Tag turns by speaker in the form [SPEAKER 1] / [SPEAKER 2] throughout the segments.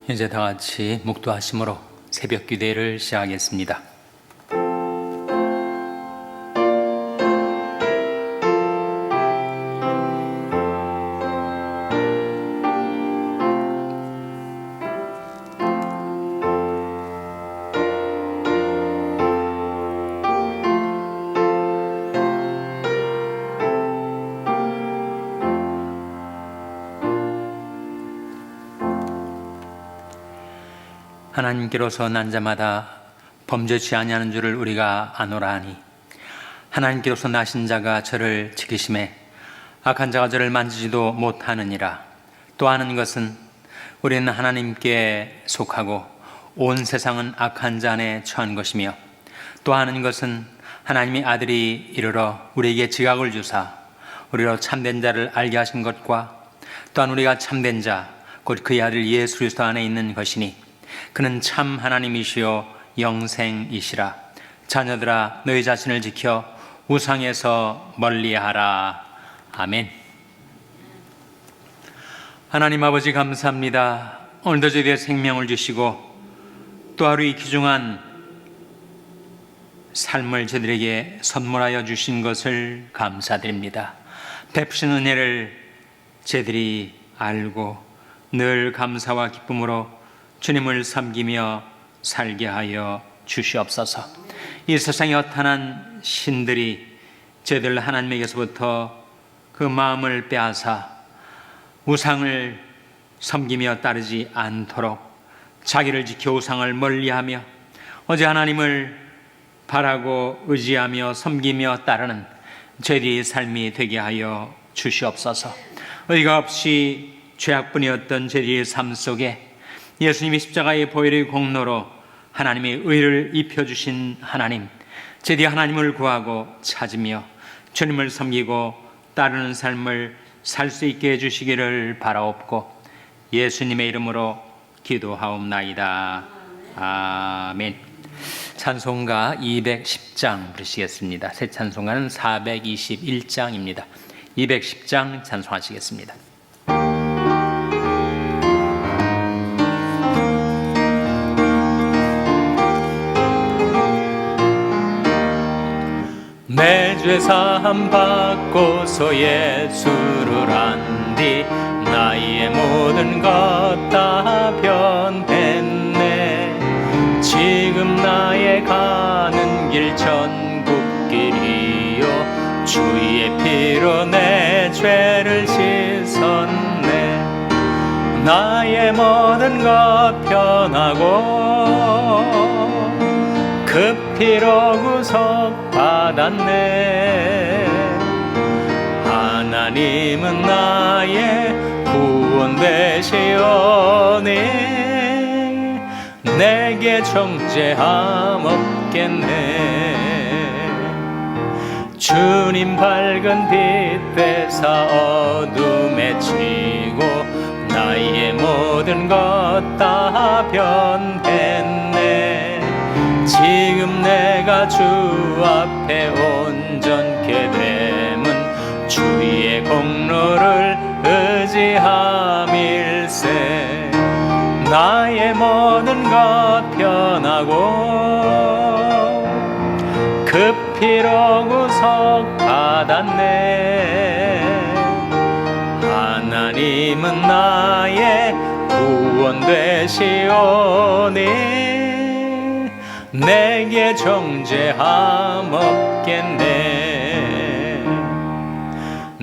[SPEAKER 1] 이제 다 같이 묵도하심으로 새벽 기도를 시작하겠습니다. 하나님께로서 난 자마다 범죄치 아니하는 줄을 우리가 아노라 하니 하나님께로서 나신 자가 저를 지키심에 악한 자가 저를 만지지도 못하느니라. 또 아는 것은 우리는 하나님께 속하고 온 세상은 악한 자 안에 처한 것이며, 또 아는 것은 하나님의 아들이 이르러 우리에게 지각을 주사 우리로 참된 자를 알게 하신 것과, 또한 우리가 참된 자 곧 그의 아들 예수 그리스도 안에 있는 것이니 그는 참 하나님이시요 영생이시라. 자녀들아, 너희 자신을 지켜 우상에서 멀리하라. 아멘. 하나님 아버지 감사합니다. 오늘도 저희에게 생명을 주시고 또 하루 이 귀중한 삶을 저희들에게 선물하여 주신 것을 감사드립니다. 베푸신 은혜를 저희들이 알고 늘 감사와 기쁨으로 주님을 섬기며 살게 하여 주시옵소서. 이 세상의 허탄한 신들이 저희들 하나님에게서부터 그 마음을 빼앗아 우상을 섬기며 따르지 않도록 자기를 지켜 우상을 멀리하며 오직 하나님을 바라고 의지하며 섬기며 따르는 저희들의 삶이 되게 하여 주시옵소서. 의가 없이 죄악뿐이었던 저희들의 삶 속에 예수님이 십자가의 보혈의 공로로 하나님의 의를 입혀주신 하나님, 제디 하나님을 구하고 찾으며 주님을 섬기고 따르는 삶을 살 수 있게 해주시기를 바라옵고 예수님의 이름으로 기도하옵나이다. 아멘. 찬송가 210장 부르시겠습니다. 새 찬송가는 421장입니다. 210장 찬송하시겠습니다. 내 죄 사함 받고서 예수를 안디 나의 모든 것 다 변했네. 지금 나의 가는 길 천국길이요 주의 피로 내 죄를 씻었네. 나의 모든 것 변하고 그 피로 구속받았네. 하나님은 나의 구원 되시오니 내게 정죄함 없겠네. 주님 밝은 빛 되사 어둠에 치고 나의 모든 것 다 변했네. 지금 내가 주 앞에 온전케 됨은 주의 공로를 의지함일세. 나의 모든 것 변하고 그 피로 구속받았네. 하나님은 나의 구원 되시오니 내게 정죄함 없겠네.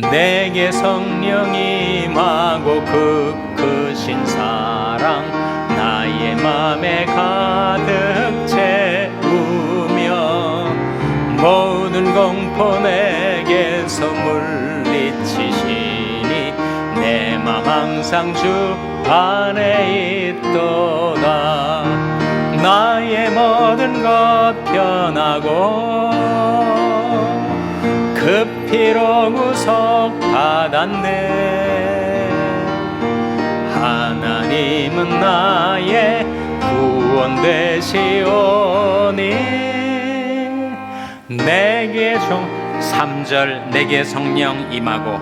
[SPEAKER 1] 내게 성령 임하고 그 크신 사랑 나의 맘에 가득 채우며 모든 공포 내게서 물리치시니 내 맘 항상 주 안에 있도다. 나의 모든 것 변하고 그 피로 구속받았네. 하나님은 나의 구원 되시오니 내게 3절 내게 성령 임하고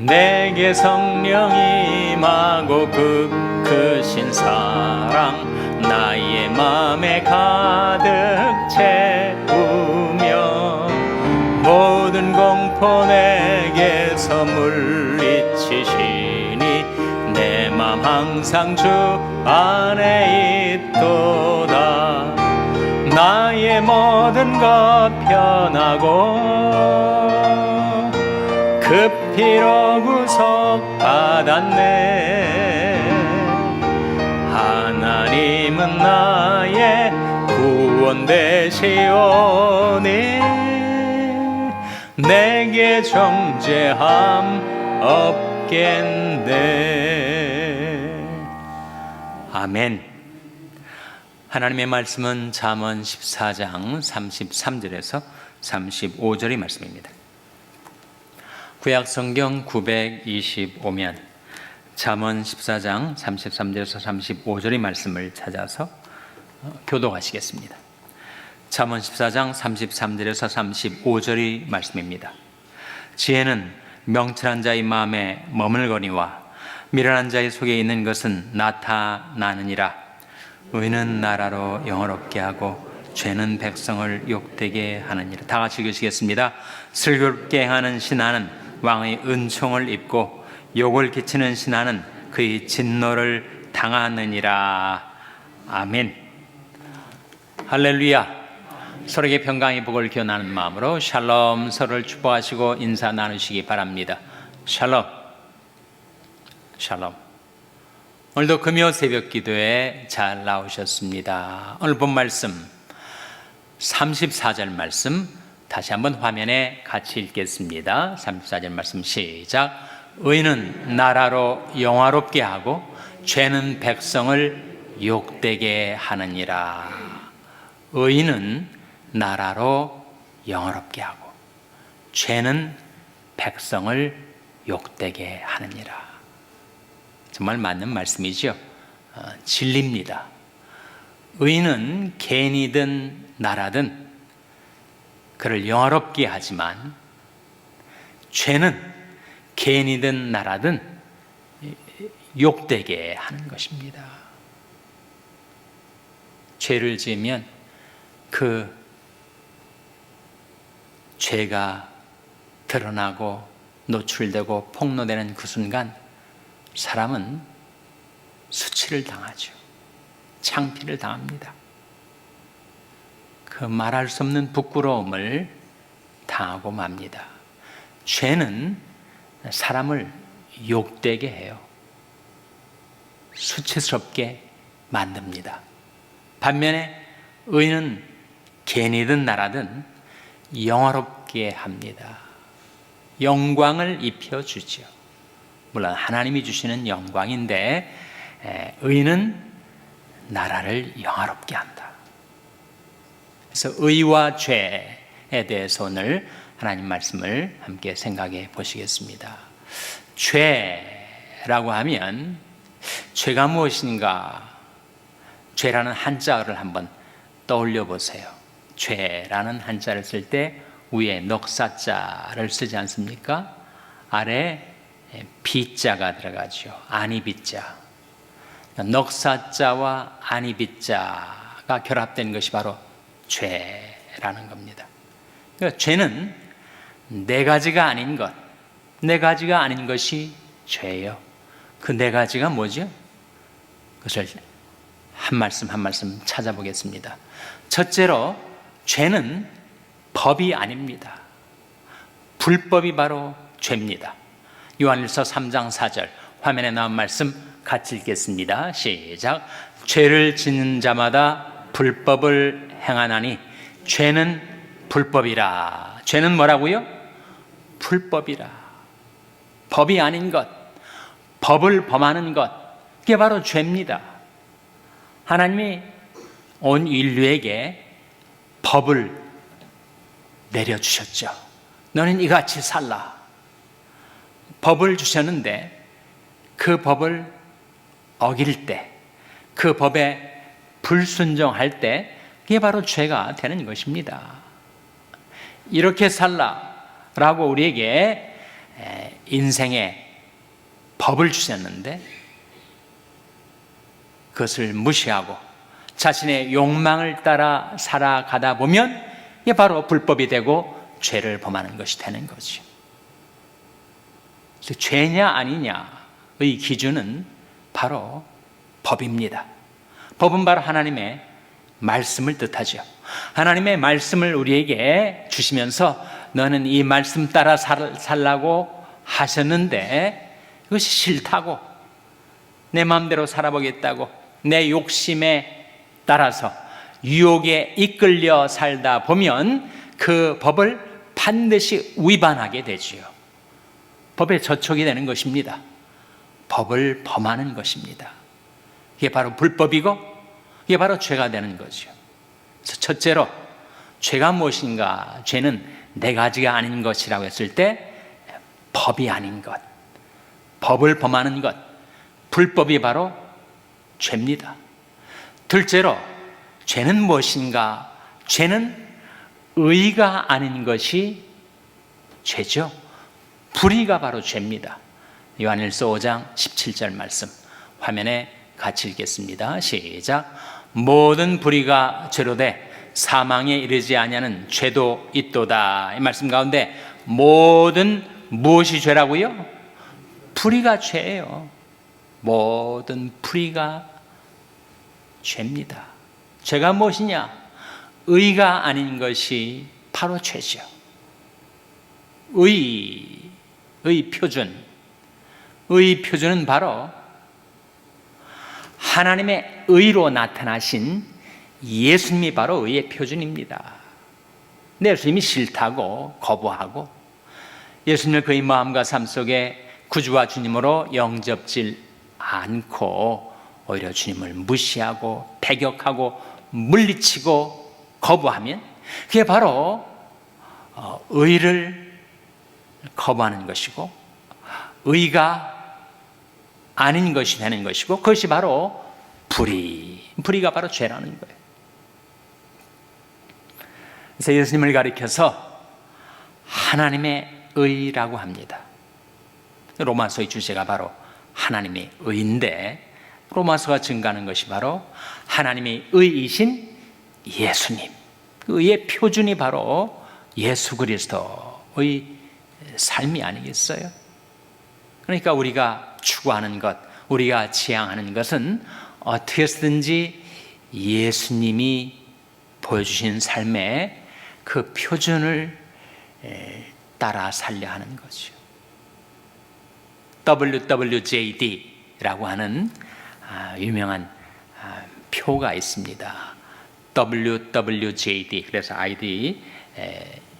[SPEAKER 1] 내게 성령이 임하고 그 크신 사랑 나의 맘에 가득 채우며 모든 공포 내게서 물리치시니 내 맘 항상 주 안에 있도다. 나의 모든 것 편하고 그 피로 구속받았네. 하나님은 나의 구원 되시오니 내게 정죄함 없겠네. 아멘. 하나님의 말씀은 잠언 14장 33절에서 35절의 말씀입니다. 구약성경 925면 잠언 14장 33절에서 35절의 말씀을 찾아서 교독하시겠습니다. 잠언 14장 33절에서 35절의 말씀입니다. 지혜는 명철한 자의 마음에 머물거니와 미련한 자의 속에 있는 것은 나타나느니라. 의는 나라로 영화롭게 하고 죄는 백성을 욕되게 하느니라. 다 같이 읽으시겠습니다. 슬기롭게 행하는 신하는 왕의 은총을 입고 욕을 끼치는 신하는 그의 진노를 당하느니라. 아멘. 할렐루야. 서로에게 평강의 복을 기원하는 마음으로 샬롬, 서로를 축복하시고 인사 나누시기 바랍니다. 샬롬. 샬롬. 오늘도 금요 새벽 기도에 잘 나오셨습니다. 오늘 본 말씀 34절 말씀 다시 한번 화면에 같이 읽겠습니다. 34절 말씀 시작. 의는 나라로 영화롭게 하고 죄는 백성을 욕되게 하느니라. 의는 나라로 영화롭게 하고 죄는 백성을 욕되게 하느니라. 정말 맞는 말씀이죠. 진리입니다. 의는 개인이든 나라든 그를 영화롭게 하지만 죄는 개인이든 나라든 욕되게 하는 것입니다. 죄를 지으면 그 죄가 드러나고 노출되고 폭로되는 그 순간 사람은 수치를 당하죠. 창피를 당합니다. 그 말할 수 없는 부끄러움을 당하고 맙니다. 죄는 사람을 욕되게 해요. 수치스럽게 만듭니다. 반면에 의는 개인이든 나라든 영화롭게 합니다. 영광을 입혀주죠. 물론 하나님이 주시는 영광인데 의는 나라를 영화롭게 한다. 그래서 의와 죄에 대해서 오늘 하나님 말씀을 함께 생각해 보시겠습니다. 죄라고 하면 죄가 무엇인가? 죄라는 한자어를 한번 떠올려 보세요. 죄라는 한자를 쓸 때 위에 넉사자를 쓰지 않습니까? 아래 비자가 들어가죠. 아니비자. 넉사자와 아니비자가 결합된 것이 바로 죄라는 겁니다. 그러니까 죄는 네 가지가 아닌 것, 네 가지가 아닌 것이 죄예요. 그 네 가지가 뭐죠? 그것을 한 말씀 한 말씀 찾아보겠습니다. 첫째로 죄는 법이 아닙니다. 불법이 바로 죄입니다. 요한일서 3장 4절 화면에 나온 말씀 같이 읽겠습니다. 시작. 죄를 짓는 자마다 불법을 행하나니 죄는 불법이라. 죄는 뭐라고요? 불법이라. 법이 아닌 것, 법을 범하는 것, 그게 바로 죄입니다. 하나님이 온 인류에게 법을 내려주셨죠. 너는 이같이 살라. 법을 주셨는데 그 법을 어길 때, 그 법에 불순종할 때 그게 바로 죄가 되는 것입니다. 이렇게 살라라고 우리에게 인생의 법을 주셨는데 그것을 무시하고 자신의 욕망을 따라 살아가다 보면 이게 바로 불법이 되고 죄를 범하는 것이 되는 거죠. 그래서 죄냐 아니냐의 기준은 바로 법입니다. 법은 바로 하나님의 말씀을 뜻하죠. 하나님의 말씀을 우리에게 주시면서 너는 이 말씀 따라 살라고 하셨는데 그것이 싫다고 내 마음대로 살아보겠다고 내 욕심에 따라서 유혹에 이끌려 살다 보면 그 법을 반드시 위반하게 되지요. 법에 저촉이 되는 것입니다. 법을 범하는 것입니다. 이게 바로 불법이고 이게 바로 죄가 되는 거죠. 그래서 첫째로 죄가 무엇인가? 죄는 네 가지가 아닌 것이라고 했을 때 법이 아닌 것, 법을 범하는 것, 불법이 바로 죄입니다. 둘째로 죄는 무엇인가? 죄는 의가 아닌 것이 죄죠. 불의가 바로 죄입니다. 요한일서 5장 17절 말씀 화면에 같이 읽겠습니다. 시작. 모든 불의가 죄로 돼 사망에 이르지 아니하는 죄도 있도다. 이 말씀 가운데 모든 무엇이 죄라고요? 불의가 죄예요. 모든 불의가 죄입니다. 죄가 무엇이냐? 의가 아닌 것이 바로 죄죠. 의 표준은 바로 하나님의 의로 나타나신 예수님이 바로 의의 표준입니다. 예수님이 싫다고 거부하고 예수님을 그의 마음과 삶 속에 구주와 주님으로 영접질 않고 오히려 주님을 무시하고 배격하고 물리치고 거부하면 그게 바로 의를 거부하는 것이고 의가 아닌 것이 되는 것이고 그것이 바로 불의가 바로 죄라는 거예요. 그래서 예수님을 가리켜서 하나님의 의라고 합니다. 로마서의 주제가 바로 하나님의 의인데 로마서가 증가하는 것이 바로 하나님의 의이신 예수님, 의의 표준이 바로 예수 그리스도의 삶이 아니겠어요? 그러니까 우리가 추구하는 것, 우리가 지향하는 것은 어떻게 해서든지 예수님이 보여주신 삶의 그 표준을 따라 살려 하는 거죠. WWJD라고 하는 유명한 표가 있습니다. WWJD, 그래서 아이디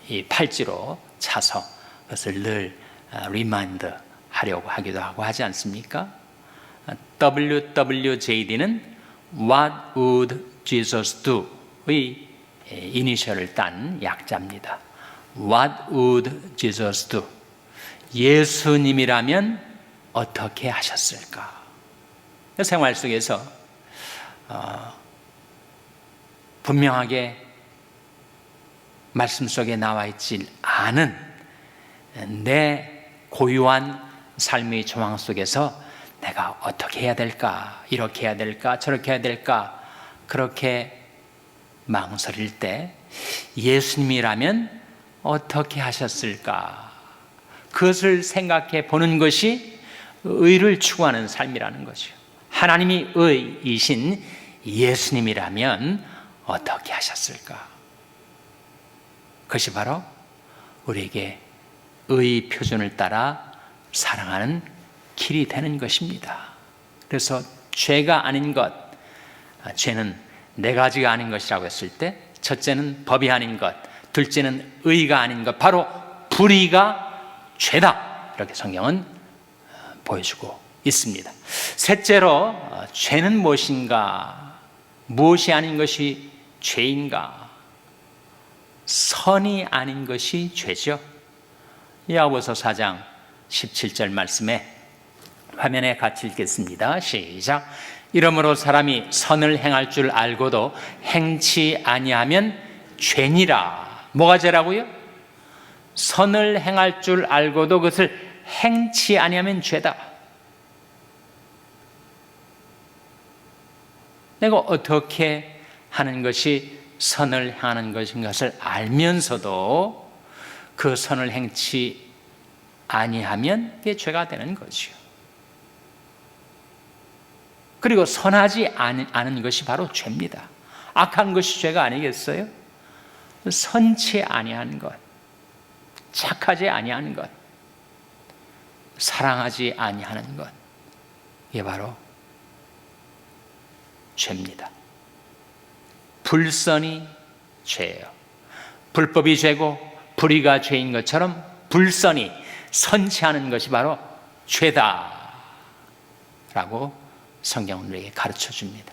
[SPEAKER 1] 이 팔찌로 차서 그것을 늘 리마인드 하려고 하기도 하고 하지 않습니까? WWJD는 What would Jesus do?의 이니셜을 딴 약자입니다. What would Jesus do? 예수님이라면 어떻게 하셨을까? 생활 속에서 분명하게 말씀 속에 나와 있지 않은 내 고유한 삶의 조항 속에서 내가 어떻게 해야 될까? 이렇게 해야 될까? 저렇게 해야 될까? 그렇게 망설일 때 예수님이라면 어떻게 하셨을까? 그것을 생각해 보는 것이 의를 추구하는 삶이라는 거죠. 하나님이 의이신 예수님이라면 어떻게 하셨을까? 그것이 바로 우리에게 의 표준을 따라 사랑하는 길이 되는 것입니다. 그래서 죄가 아닌 것, 죄는 네 가지가 아닌 것이라고 했을 때 첫째는 법이 아닌 것, 둘째는 의가 아닌 것, 바로 불의가 죄다. 이렇게 성경은 보여주고 있습니다. 셋째로 죄는 무엇인가? 무엇이 아닌 것이 죄인가? 선이 아닌 것이 죄죠. 야고보서 4장 17절 말씀에 화면에 같이 읽겠습니다. 시작. 이러므로 사람이 선을 행할 줄 알고도 행치 아니하면 죄니라. 뭐가 죄라고요? 선을 행할 줄 알고도 그것을 행치 아니하면 죄다. 내가 어떻게 하는 것이 선을 향하는 것인 것을 알면서도 그 선을 행치 아니하면 그게 죄가 되는 거죠. 그리고 선하지 않은 것이 바로 죄입니다. 악한 것이 죄가 아니겠어요? 선치 아니한 것, 착하지 아니한 것, 사랑하지 아니하는 것, 이게 바로 죄입니다. 불선이 죄예요. 불법이 죄고 불의가 죄인 것처럼 불선이, 선치 않은 것이 바로 죄다라고 성경은 우리에게 가르쳐 줍니다.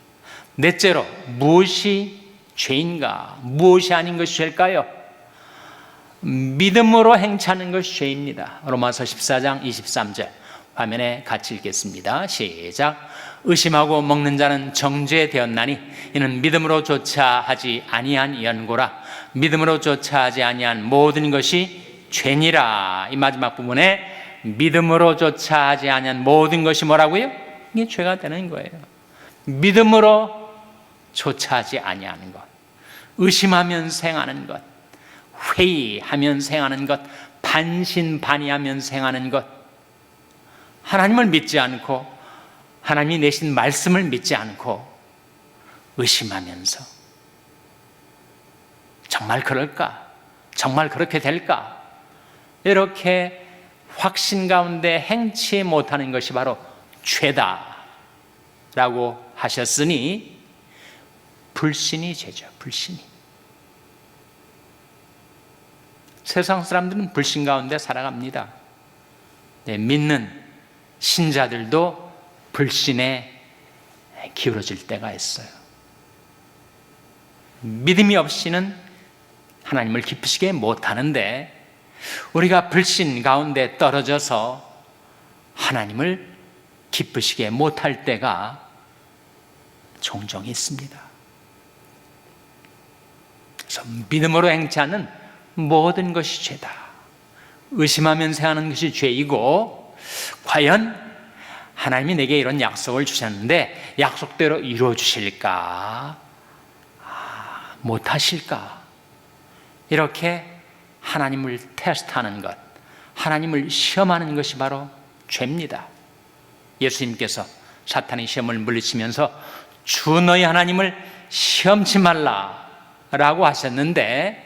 [SPEAKER 1] 넷째로, 무엇이 죄인가? 무엇이 아닌 것이 죄일까요? 믿음으로 행치 않는 것이 죄입니다. 로마서 14장 23절 화면에 같이 읽겠습니다. 시작. 의심하고 먹는 자는 정죄되었나니 이는 믿음으로조차 하지 아니한 연고라. 믿음으로조차 하지 아니한 모든 것이 죄니라. 이 마지막 부분에 믿음으로조차 하지 아니한 모든 것이 뭐라고요? 이게 죄가 되는 거예요. 믿음으로조차 하지 아니하는 것, 의심하면서 행하는 것, 회의하면서 행하는 것, 반신반의하면서 행하는 것, 하나님을 믿지 않고 하나님이 내신 말씀을 믿지 않고 의심하면서 정말 그럴까? 정말 그렇게 될까? 이렇게 확신 가운데 행치 못하는 것이 바로 죄다라고 하셨으니 불신이 죄죠. 불신이. 세상 사람들은 불신 가운데 살아갑니다. 믿는 신자들도 불신에 기울어질 때가 있어요. 믿음이 없이는 하나님을 기쁘시게 못하는데 우리가 불신 가운데 떨어져서 하나님을 기쁘시게 못할 때가 종종 있습니다. 그래서 믿음으로 행치 않는 모든 것이 죄다. 의심하면서 하는 것이 죄이고, 과연 하나님이 내게 이런 약속을 주셨는데 약속대로 이루어 주실까? 못 하실까? 이렇게 하나님을 테스트하는 것, 하나님을 시험하는 것이 바로 죄입니다. 예수님께서 사탄의 시험을 물리치면서 주 너희 하나님을 시험치 말라라고 하셨는데,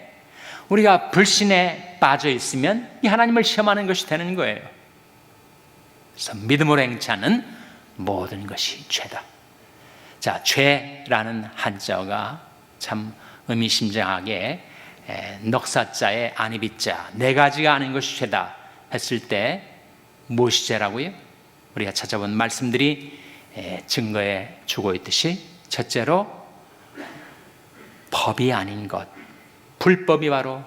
[SPEAKER 1] 우리가 불신에 빠져 있으면 이 하나님을 시험하는 것이 되는 거예요. 그래서 믿음으로 행치 않는 모든 것이 죄다. 자, 죄라는 한자가 참 의미심장하게 넉사자에 안이비자 네 가지가 아닌 것이 죄다 했을 때 무엇이 죄라고요? 우리가 찾아본 말씀들이 증거해 주고 있듯이, 첫째로 법이 아닌 것, 불법이 바로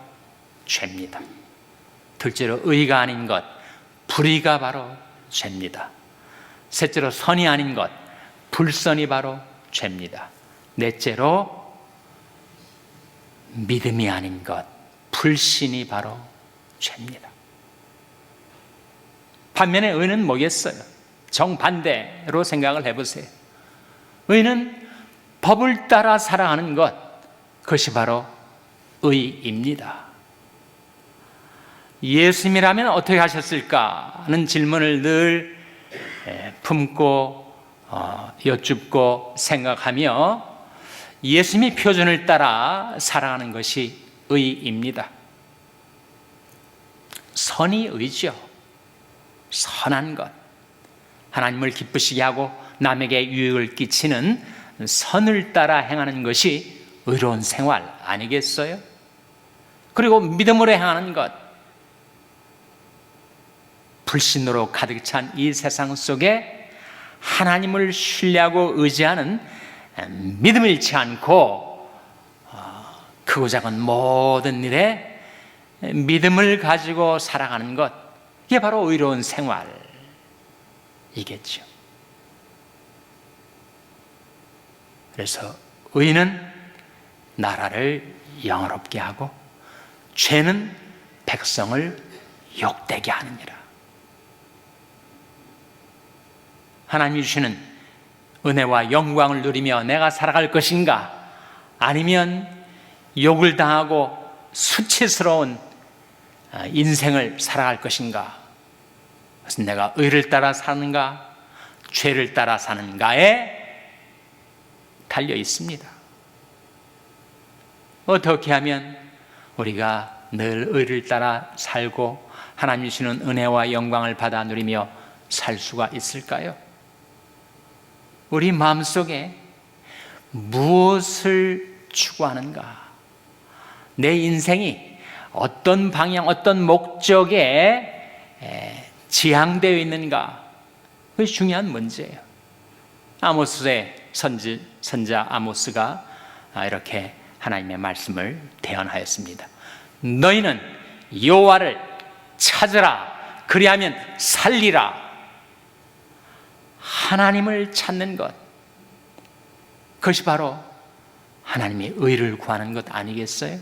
[SPEAKER 1] 죄입니다. 둘째로 의가 아닌 것, 불의가 바로 죄입니다. 셋째로 선이 아닌 것, 불선이 바로 죄입니다. 넷째로 믿음이 아닌 것, 불신이 바로 죄입니다. 반면에 의는 뭐겠어요? 정반대로 생각을 해보세요. 의는 법을 따라 살아가는 것, 그것이 바로 의입니다. 예수님이라면 어떻게 하셨을까 하는 질문을 늘 품고 여쭙고 생각하며 예수님의 표준을 따라 살아가는 것이 의입니다. 선이 의죠. 선한 것, 하나님을 기쁘시게 하고 남에게 유익을 끼치는 선을 따라 행하는 것이 의로운 생활 아니겠어요? 그리고 믿음으로 행하는 것, 불신으로 가득 찬 이 세상 속에 하나님을 신뢰하고 의지하는 믿음을 잃지 않고 크고 작은 모든 일에 믿음을 가지고 살아가는 것, 이게 바로 의로운 생활이겠죠. 그래서 의는 나라를 영화롭게 하고 죄는 백성을 욕되게 하느니라. 하나님이 주시는 은혜와 영광을 누리며 내가 살아갈 것인가? 아니면 욕을 당하고 수치스러운 인생을 살아갈 것인가? 그래서 내가 의를 따라 사는가? 죄를 따라 사는가에 달려 있습니다. 어떻게 하면 우리가 늘 의를 따라 살고 하나님 주시는 은혜와 영광을 받아 누리며 살 수가 있을까요? 우리 마음속에 무엇을 추구하는가? 내 인생이 어떤 방향, 어떤 목적에 지향되어 있는가? 그것이 중요한 문제예요. 아모스의 선자 아모스가 이렇게 하나님의 말씀을 대언하였습니다. 너희는 여호와를 찾으라. 그리하면 살리라. 하나님을 찾는 것, 그것이 바로 하나님의 의를 구하는 것 아니겠어요?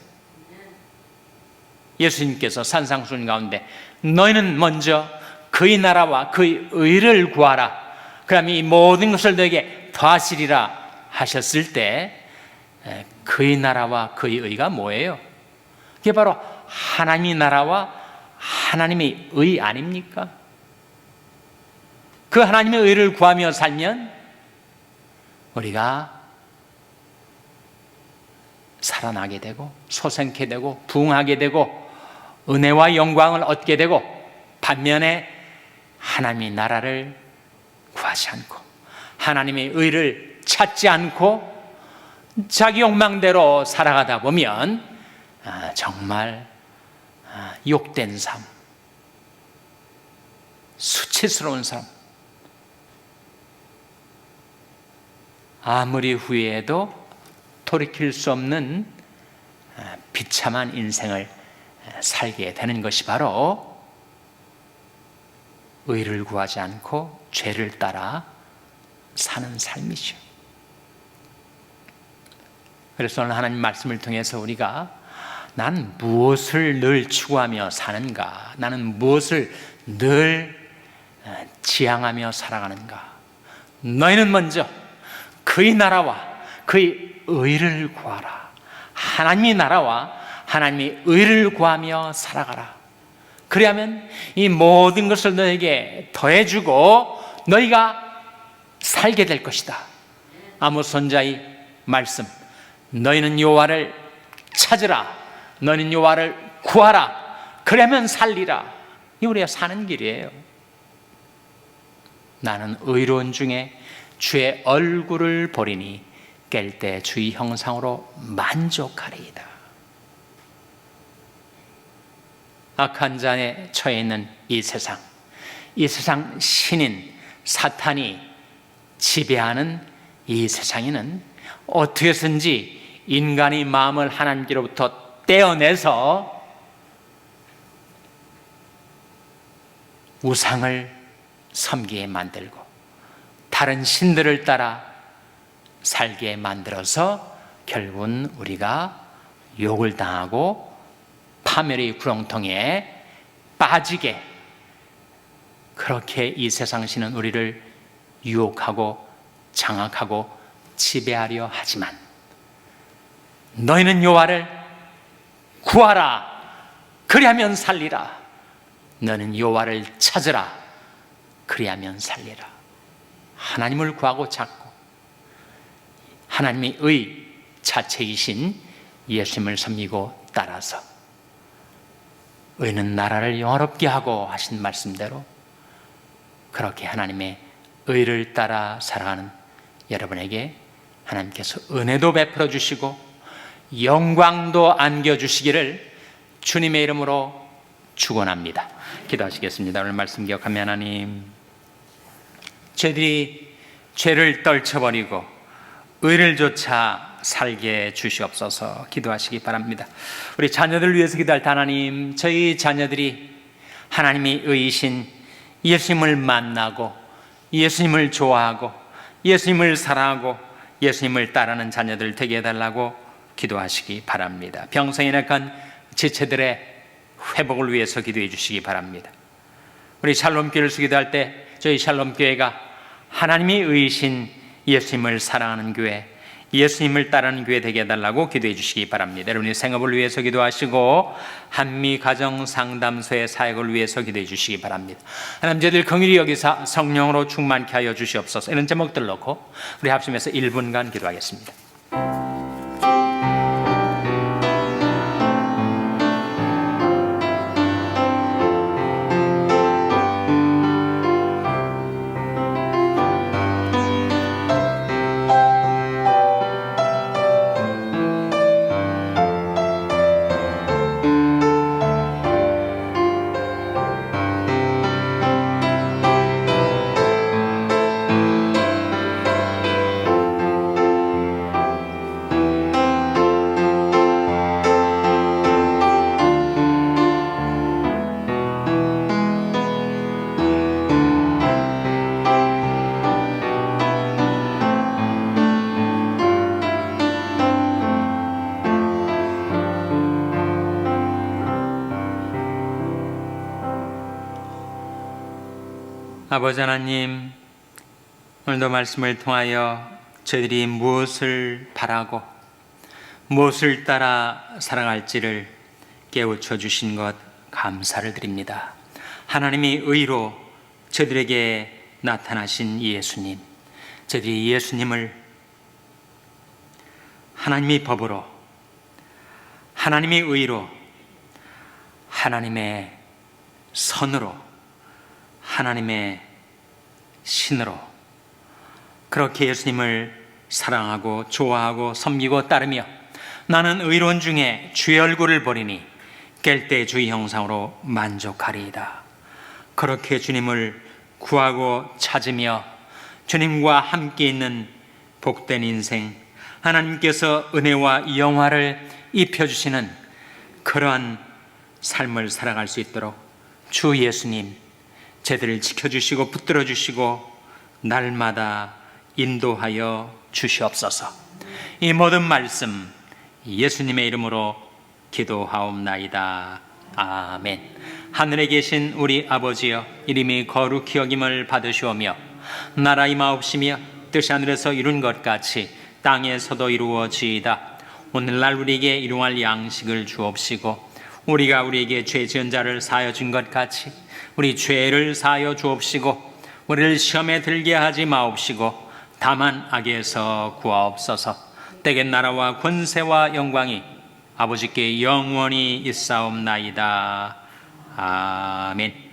[SPEAKER 1] 예수님께서 산상수훈 가운데 너희는 먼저 그의 나라와 그의 의를 구하라. 그러면 이 모든 것을 너에게 더하시리라 하셨을 때 그의 나라와 그의 의가 뭐예요? 그게 바로 하나님의 나라와 하나님의 의 아닙니까? 그 하나님의 의를 구하며 살면 우리가 살아나게 되고 소생케 되고 부흥하게 되고 은혜와 영광을 얻게 되고, 반면에 하나님의 나라를 구하지 않고 하나님의 의를 찾지 않고 자기 욕망대로 살아가다 보면 정말 욕된 삶, 수치스러운 삶, 아무리 후회해도 돌이킬 수 없는 비참한 인생을 살게 되는 것이 바로 의를 구하지 않고 죄를 따라 사는 삶이죠. 그래서 오늘 하나님 말씀을 통해서 우리가 난 무엇을 늘 추구하며 사는가? 나는 무엇을 늘 지향하며 살아가는가? 너희는 먼저 그의 나라와 그의 의를 구하라. 하나님의 나라와 하나님의 의를 구하며 살아가라. 그리하면 이 모든 것을 너에게 더해주고 너희가 살게 될 것이다. 아모스 선지자의 말씀, 너희는 여호와를 찾으라. 너희는 여호와를 구하라. 그러면 살리라. 이 우리가 사는 길이에요. 나는 의로운 중에 주의 얼굴을 보리니 깰 때 주의 형상으로 만족하리이다. 악한 자에 처해 있는 이 세상 신인 사탄이 지배하는 이 세상에는 어떻게 해서든지 인간의 마음을 하나님께로부터 떼어내서 우상을 섬기게 만들고 다른 신들을 따라 살게 만들어서 결국은 우리가 욕을 당하고 파멸의 구렁텅이에 빠지게, 그렇게 이 세상 신은 우리를 유혹하고 장악하고 지배하려 하지만 너희는 여호와를 구하라. 그리하면 살리라. 너는 여호와를 찾으라. 그리하면 살리라. 하나님을 구하고 찾고 하나님의 의 자체이신 예수님을 섬기고 따라서 의는 나라를 영화롭게 하고 하신 말씀대로 그렇게 하나님의 의를 따라 살아가는 여러분에게 하나님께서 은혜도 베풀어 주시고 영광도 안겨주시기를 주님의 이름으로 축원합니다. 기도하시겠습니다. 오늘 말씀 기억하며 하나님, 저희들이 죄를 떨쳐버리고 의를 조차 살게 주시옵소서 기도하시기 바랍니다. 우리 자녀들을 위해서 기도할 때 하나님, 저희 자녀들이 하나님의 의이신 예수님을 만나고 예수님을 좋아하고 예수님을 사랑하고 예수님을 따르는 자녀들 되게 해달라고 기도하시기 바랍니다. 병성에 약한 지체들의 회복을 위해서 기도해 주시기 바랍니다. 우리 샬롬교회를 기도할 때 저희 샬롬교회가 하나님의 의이신 예수님을 사랑하는 교회, 예수님을 따르는 교회 되게 해달라고 기도해 주시기 바랍니다. 여러분의 생업을 위해서 기도하시고 한미 가정 상담소의 사역을 위해서 기도해 주시기 바랍니다. 하나님, 저희들 긍휼히 여기서 성령으로 충만케 하여 주시옵소서. 이런 제목들 놓고 우리 합심해서 1분간 기도하겠습니다. 아버지 하나님, 오늘도 말씀을 통하여 저희들이 무엇을 바라고 무엇을 따라 살아갈지를 깨우쳐 주신 것 감사를 드립니다. 하나님이 의로 저희들에게 나타나신 예수님, 저희들이 예수님을 하나님의 법으로, 하나님의 의로, 하나님의 선으로, 하나님의 신으로 그렇게 예수님을 사랑하고 좋아하고 섬기고 따르며 나는 의로운 중에 주의 얼굴을 보리니 깰 때 주의 형상으로 만족하리이다. 그렇게 주님을 구하고 찾으며 주님과 함께 있는 복된 인생, 하나님께서 은혜와 영화를 입혀주시는 그러한 삶을 살아갈 수 있도록 주 예수님 저희들을 지켜주시고 붙들어 주시고 날마다 인도하여 주시옵소서. 이 모든 말씀 예수님의 이름으로 기도하옵나이다. 아멘. 하늘에 계신 우리 아버지여, 이름이 거룩히 여김을 받으시오며 나라 임하옵시며 뜻이 하늘에서 이룬 것 같이 땅에서도 이루어지이다. 오늘날 우리에게 일용할 양식을 주옵시고 우리가 우리에게 죄 지은 자를 사하여 준 것 같이 우리 죄를 사하여 주옵시고 우리를 시험에 들게 하지 마옵시고 다만 악에서 구하옵소서. 때의 나라와 권세와 영광이 아버지께 영원히 있사옵나이다. 아멘.